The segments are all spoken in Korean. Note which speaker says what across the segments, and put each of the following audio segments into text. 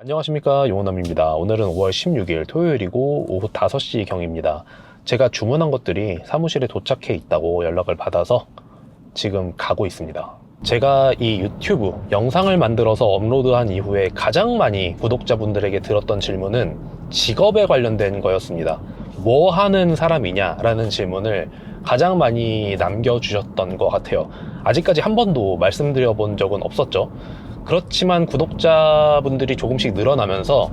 Speaker 1: 안녕하십니까, 용호남입니다. 오늘은 5월 16일 토요일이고 오후 5시경입니다. 제가 주문한 것들이 사무실에 도착해 있다고 연락을 받아서 지금 가고 있습니다. 제가 이 유튜브 영상을 만들어서 업로드한 이후에 가장 많이 구독자분들에게 들었던 질문은 직업에 관련된 거였습니다. 뭐 하는 사람이냐 라는 질문을 가장 많이 남겨주셨던 것 같아요. 아직까지 한 번도 말씀드려 본 적은 없었죠. 그렇지만 구독자분들이 조금씩 늘어나면서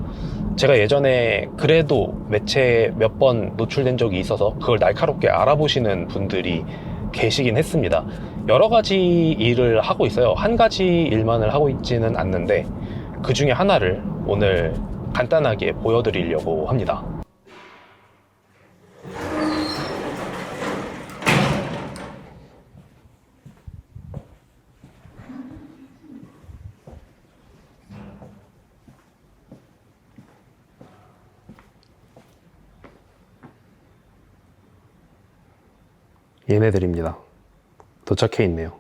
Speaker 1: 제가 예전에 그래도 매체에 몇 번 노출된 적이 있어서 그걸 날카롭게 알아보시는 분들이 계시긴 했습니다. 여러 가지 일을 하고 있어요. 한 가지 일만을 하고 있지는 않는데 그 중에 하나를 오늘 간단하게 보여드리려고 합니다. 얘네들입니다. 도착해 있네요.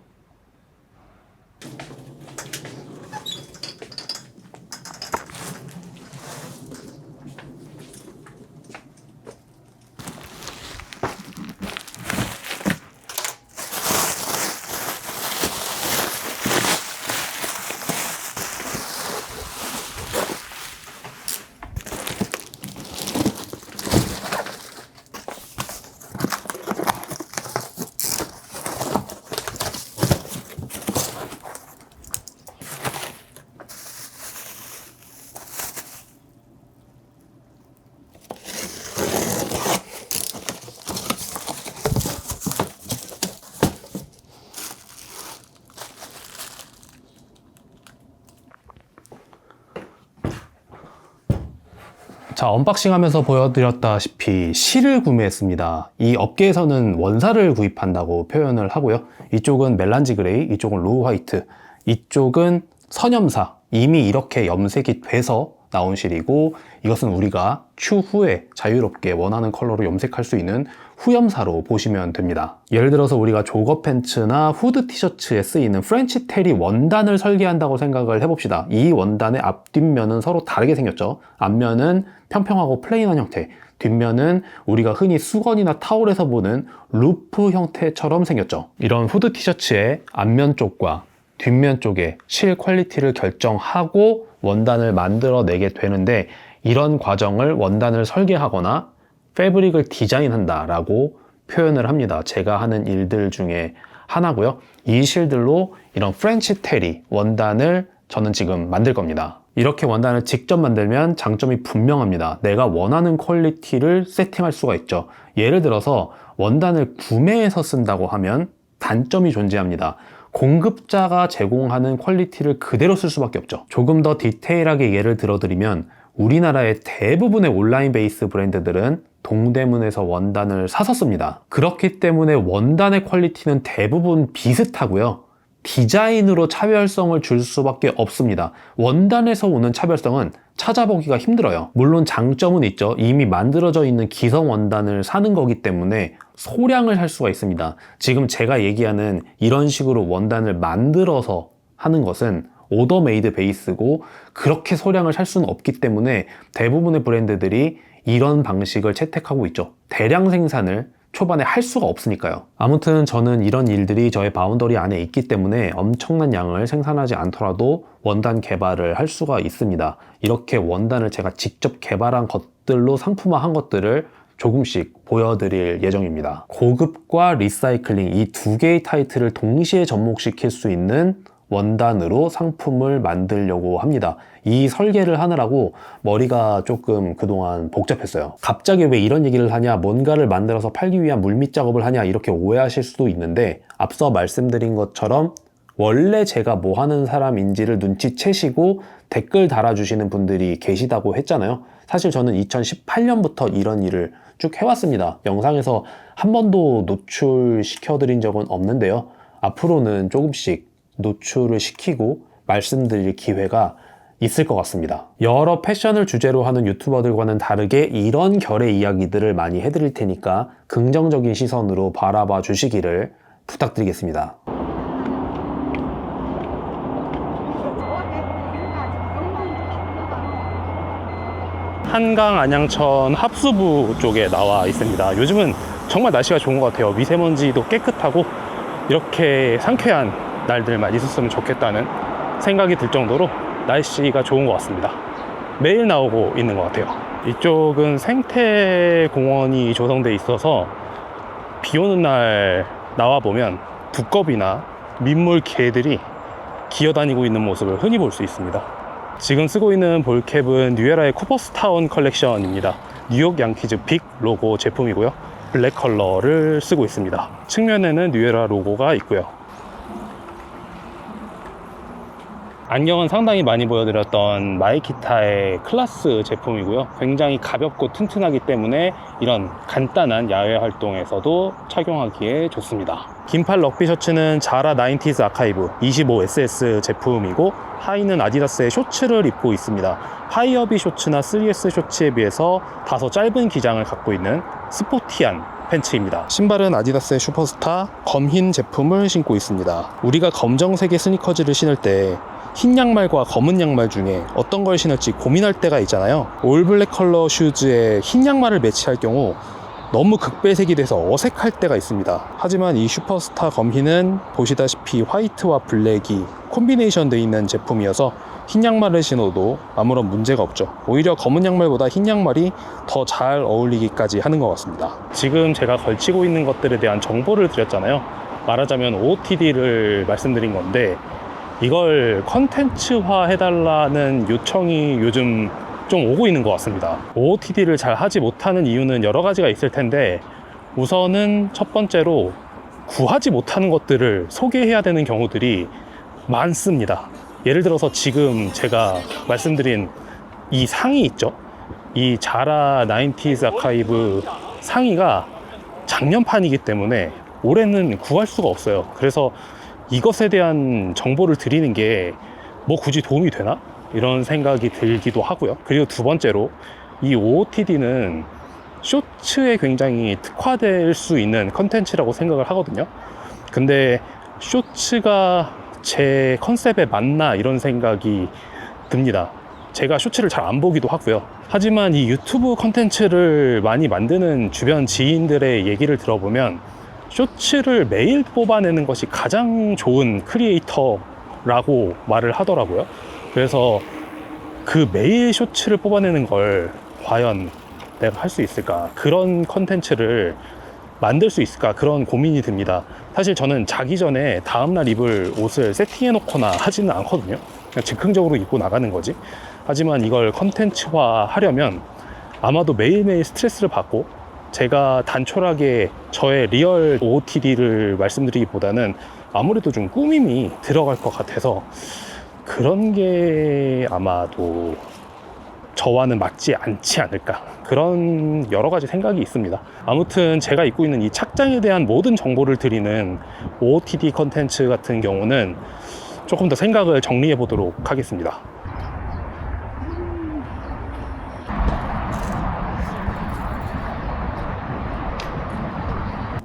Speaker 1: 자, 언박싱 하면서 보여드렸다시피 실을 구매했습니다. 이 업계에서는 원사를 구입한다고 표현을 하고요. 이쪽은 멜란지 그레이, 이쪽은 로우 화이트, 이쪽은 선염사, 이미 이렇게 염색이 돼서 나온 실이고, 이것은 우리가 추후에 자유롭게 원하는 컬러로 염색할 수 있는 후염사로 보시면 됩니다. 예를 들어서 우리가 조거 팬츠나 후드 티셔츠에 쓰이는 프렌치 테리 원단을 설계한다고 생각을 해봅시다. 이 원단의 앞뒷면은 서로 다르게 생겼죠. 앞면은 평평하고 플레인한 형태, 뒷면은 우리가 흔히 수건이나 타올에서 보는 루프 형태처럼 생겼죠. 이런 후드 티셔츠의 앞면 쪽과 뒷면 쪽에 실 퀄리티를 결정하고 원단을 만들어내게 되는데, 이런 과정을 원단을 설계하거나 패브릭을 디자인한다 라고 표현을 합니다. 제가 하는 일들 중에 하나고요. 이 실들로 이런 프렌치 테리 원단을 저는 지금 만들 겁니다. 이렇게 원단을 직접 만들면 장점이 분명합니다. 내가 원하는 퀄리티를 세팅할 수가 있죠. 예를 들어서 원단을 구매해서 쓴다고 하면 단점이 존재합니다. 공급자가 제공하는 퀄리티를 그대로 쓸 수밖에 없죠. 조금 더 디테일하게 예를 들어드리면, 우리나라의 대부분의 온라인 베이스 브랜드들은 동대문에서 원단을 사서 씁니다. 그렇기 때문에 원단의 퀄리티는 대부분 비슷하고요. 디자인으로 차별성을 줄 수밖에 없습니다. 원단에서 오는 차별성은 찾아보기가 힘들어요. 물론 장점은 있죠. 이미 만들어져 있는 기성 원단을 사는 거기 때문에 소량을 살 수가 있습니다. 지금 제가 얘기하는 이런 식으로 원단을 만들어서 하는 것은 오더 메이드 베이스고, 그렇게 소량을 살 수는 없기 때문에 대부분의 브랜드들이 이런 방식을 채택하고 있죠. 대량 생산을 초반에 할 수가 없으니까요. 아무튼 저는 이런 일들이 저의 바운더리 안에 있기 때문에 엄청난 양을 생산하지 않더라도 원단 개발을 할 수가 있습니다. 이렇게 원단을 제가 직접 개발한 것들로 상품화한 것들을 조금씩 보여드릴 예정입니다. 고급과 리사이클링, 이 두 개의 타이틀을 동시에 접목시킬 수 있는 원단으로 상품을 만들려고 합니다. 이 설계를 하느라고 머리가 조금 그동안 복잡했어요. 갑자기 왜 이런 얘기를 하냐, 뭔가를 만들어서 팔기 위한 물밑 작업을 하냐, 이렇게 오해하실 수도 있는데, 앞서 말씀드린 것처럼 원래 제가 뭐 하는 사람인지를 눈치채시고 댓글 달아주시는 분들이 계시다고 했잖아요. 사실 저는 2018년부터 이런 일을 쭉 해왔습니다. 영상에서 한 번도 노출시켜드린 적은 없는데요. 앞으로는 조금씩 노출을 시키고 말씀드릴 기회가 있을 것 같습니다. 여러 패션을 주제로 하는 유튜버들과는 다르게 이런 결의 이야기들을 많이 해드릴 테니까 긍정적인 시선으로 바라봐 주시기를 부탁드리겠습니다. 한강 안양천 합수부 쪽에 나와 있습니다. 요즘은 정말 날씨가 좋은 것 같아요. 미세먼지도 깨끗하고 이렇게 상쾌한 날들만 있었으면 좋겠다는 생각이 들 정도로 날씨가 좋은 것 같습니다. 매일 나오고 있는 것 같아요. 이쪽은 생태공원이 조성돼 있어서 비 오는 날 나와보면 두꺼비나 민물 개들이 기어다니고 있는 모습을 흔히 볼 수 있습니다. 지금 쓰고 있는 볼캡은 뉴에라의 쿠퍼스타운 컬렉션입니다. 뉴욕 양키즈 빅 로고 제품이고요. 블랙 컬러를 쓰고 있습니다. 측면에는 뉴에라 로고가 있고요. 안경은 상당히 많이 보여드렸던 마이키타의 클라스 제품이고요. 굉장히 가볍고 튼튼하기 때문에 이런 간단한 야외 활동에서도 착용하기에 좋습니다. 긴팔 럭비 셔츠는 자라 90s 아카이브 25SS 제품이고 하의는 아디다스의 쇼츠를 입고 있습니다. 하이어비 쇼츠나 3S 쇼츠에 비해서 다소 짧은 기장을 갖고 있는 스포티한 팬츠입니다. 신발은 아디다스의 슈퍼스타 검흰 제품을 신고 있습니다. 우리가 검정색의 스니커즈를 신을 때 흰 양말과 검은 양말 중에 어떤 걸 신을지 고민할 때가 있잖아요. 올블랙 컬러 슈즈에 흰 양말을 매치할 경우 너무 극배색이 돼서 어색할 때가 있습니다. 하지만 이 슈퍼스타 검흰은 보시다시피 화이트와 블랙이 콤비네이션 되어 있는 제품이어서 흰 양말을 신어도 아무런 문제가 없죠. 오히려 검은 양말보다 흰 양말이 더 잘 어울리기까지 하는 것 같습니다. 지금 제가 걸치고 있는 것들에 대한 정보를 드렸잖아요. 말하자면 OOTD를 말씀드린 건데 이걸 컨텐츠화 해달라는 요청이 요즘 좀 오고 있는 것 같습니다. OOTD를 잘 하지 못하는 이유는 여러 가지가 있을 텐데 우선은 첫 번째로 구하지 못하는 것들을 소개해야 되는 경우들이 많습니다. 예를 들어서 지금 제가 말씀드린 이 상의 있죠? 이 자라 90s 아카이브 상의가 작년판이기 때문에 올해는 구할 수가 없어요. 그래서 이것에 대한 정보를 드리는 게 뭐 굳이 도움이 되나? 이런 생각이 들기도 하고요. 그리고 두 번째로 이 OOTD는 쇼츠에 굉장히 특화될 수 있는 컨텐츠라고 생각을 하거든요. 근데 쇼츠가 제 컨셉에 맞나 이런 생각이 듭니다. 제가 쇼츠를 잘 안 보기도 하고요. 하지만 이 유튜브 컨텐츠를 많이 만드는 주변 지인들의 얘기를 들어보면 쇼츠를 매일 뽑아내는 것이 가장 좋은 크리에이터라고 말을 하더라고요. 그래서 그 매일 쇼츠를 뽑아내는 걸 과연 내가 할 수 있을까? 그런 컨텐츠를 만들 수 있을까? 그런 고민이 듭니다. 사실 저는 자기 전에 다음날 입을 옷을 세팅해 놓거나 하지는 않거든요. 그냥 즉흥적으로 입고 나가는 거지. 하지만 이걸 컨텐츠화 하려면 아마도 매일매일 스트레스를 받고 제가 단촐하게 저의 리얼 OOTD를 말씀드리기보다는 아무래도 좀 꾸밈이 들어갈 것 같아서 그런 게 아마도 저와는 맞지 않지 않을까, 그런 여러 가지 생각이 있습니다. 아무튼 제가 입고 있는 이 착장에 대한 모든 정보를 드리는 OOTD 컨텐츠 같은 경우는 조금 더 생각을 정리해 보도록 하겠습니다.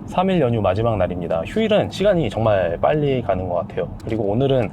Speaker 1: (3일) 연휴 마지막 날입니다. 휴일은 시간이 정말 빨리 가는 것 같아요. 그리고 오늘은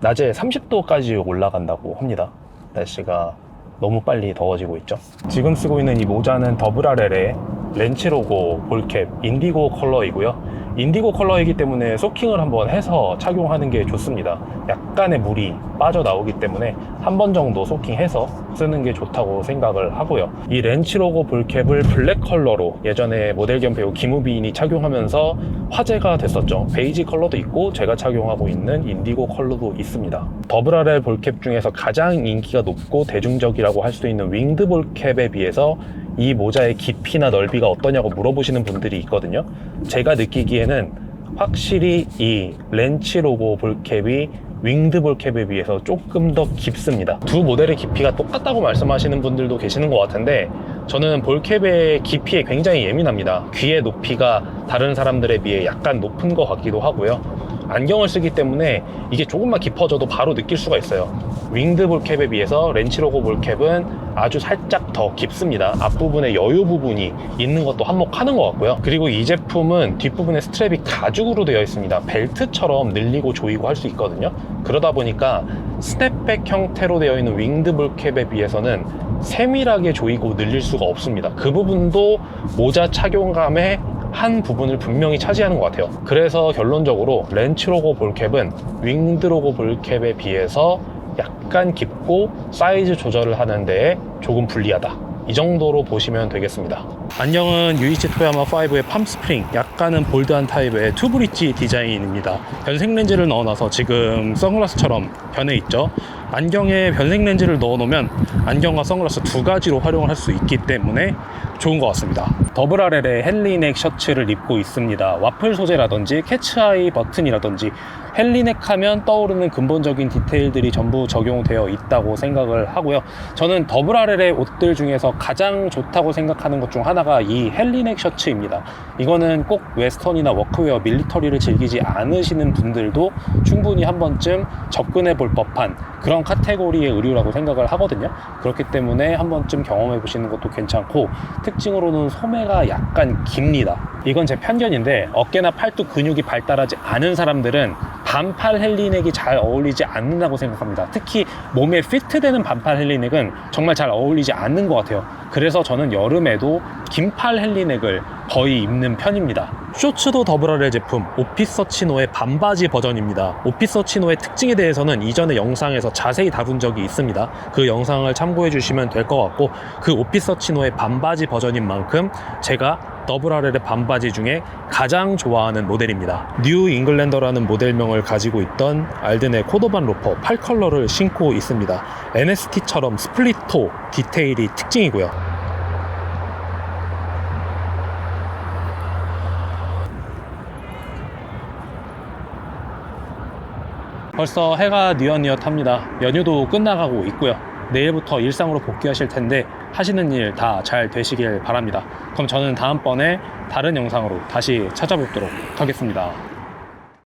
Speaker 1: 낮에 30도까지 올라간다고 합니다. 날씨가 너무 빨리 더워지고 있죠. 지금 쓰고 있는 이 모자는 더블RL의 렌치로고 볼캡 인디고 컬러이고요. 인디고 컬러이기 때문에 소킹을 한번 해서 착용하는 게 좋습니다. 약간의 물이 빠져나오기 때문에 한 번 정도 소킹해서 쓰는 게 좋다고 생각을 하고요. 이 렌치로고 볼캡을 블랙 컬러로 예전에 모델 겸 배우 김우빈이 착용하면서 화제가 됐었죠. 베이지 컬러도 있고 제가 착용하고 있는 인디고 컬러도 있습니다. 더블RL 볼캡 중에서 가장 인기가 높고 대중적이라고 할 수 있는 윙드 볼캡에 비해서 이 모자의 깊이나 넓이가 어떠냐고 물어보시는 분들이 있거든요. 제가 느끼기에는 확실히 이 렌치로고 볼캡이 윙드 볼캡에 비해서 조금 더 깊습니다. 두 모델의 깊이가 똑같다고 말씀하시는 분들도 계시는 것 같은데 저는 볼캡의 깊이에 굉장히 예민합니다. 귀의 높이가 다른 사람들에 비해 약간 높은 것 같기도 하고요. 안경을 쓰기 때문에 이게 조금만 깊어져도 바로 느낄 수가 있어요. 윙드 볼캡에 비해서 렌치로고 볼캡은 아주 살짝 더 깊습니다. 앞부분에 여유 부분이 있는 것도 한몫하는 것 같고요. 그리고 이 제품은 뒷부분에 스트랩이 가죽으로 되어 있습니다. 벨트처럼 늘리고 조이고 할 수 있거든요. 그러다 보니까 스냅백 형태로 되어 있는 윙드 볼캡에 비해서는 세밀하게 조이고 늘릴 수가 없습니다. 그 부분도 모자 착용감의 한 부분을 분명히 차지하는 것 같아요. 그래서 결론적으로 렌치로고 볼캡은 윙드로고 볼캡에 비해서 약간 깊고 사이즈 조절을 하는 데에 조금 불리하다, 이 정도로 보시면 되겠습니다. 안경은 유이치 토야마 5의 팜스프링, 약간은 볼드한 타입의 투브릿지 디자인입니다. 변색 렌즈를 넣어놔서 지금 선글라스처럼 변해 있죠. 안경에 변색 렌즈를 넣어놓으면 안경과 선글라스 두 가지로 활용을 할 수 있기 때문에 좋은 것 같습니다. 더블 RL의 헬리넥 셔츠를 입고 있습니다. 와플 소재라든지 캐치아이 버튼이라든지 헬리넥 하면 떠오르는 근본적인 디테일들이 전부 적용되어 있다고 생각을 하고요. 저는 더블 RL의 옷들 중에서 가장 좋다고 생각하는 것 중 하나가 이 헬리넥 셔츠입니다. 이거는 꼭 웨스턴이나 워크웨어, 밀리터리를 즐기지 않으시는 분들도 충분히 한 번쯤 접근해 볼 법한 그런 카테고리의 의류라고 생각을 하거든요. 그렇기 때문에 한 번쯤 경험해 보시는 것도 괜찮고, 특징으로는 소매가 약간 깁니다. 이건 제 편견인데 어깨나 팔뚝 근육이 발달하지 않은 사람들은 반팔 헬리넥이 잘 어울리지 않는다고 생각합니다. 특히 몸에 피트되는 반팔 헬리넥은 정말 잘 어울리지 않는 것 같아요. 그래서 저는 여름에도 긴팔 헬리넥을 거의 입는 편입니다. 쇼츠도 더블 RL 제품 오피서 치노의 반바지 버전입니다. 오피서 치노의 특징에 대해서는 이전의 영상에서 자세히 다룬 적이 있습니다. 그 영상을 참고해 주시면 될 것 같고, 그 오피서 치노의 반바지 버전인 만큼 제가 더블 RL의 반바지 중에 가장 좋아하는 모델입니다. 뉴 잉글랜더라는 모델명을 가지고 있던 알든의 코도반 로퍼 8컬러를 신고 있습니다. NST처럼 스플릿토 디테일이 특징이고요. 벌써 해가 뉘엿뉘엿합니다. 연휴도 끝나가고 있고요. 내일부터 일상으로 복귀하실 텐데 하시는 일 다 잘 되시길 바랍니다. 그럼 저는 다음번에 다른 영상으로 다시 찾아뵙도록 하겠습니다.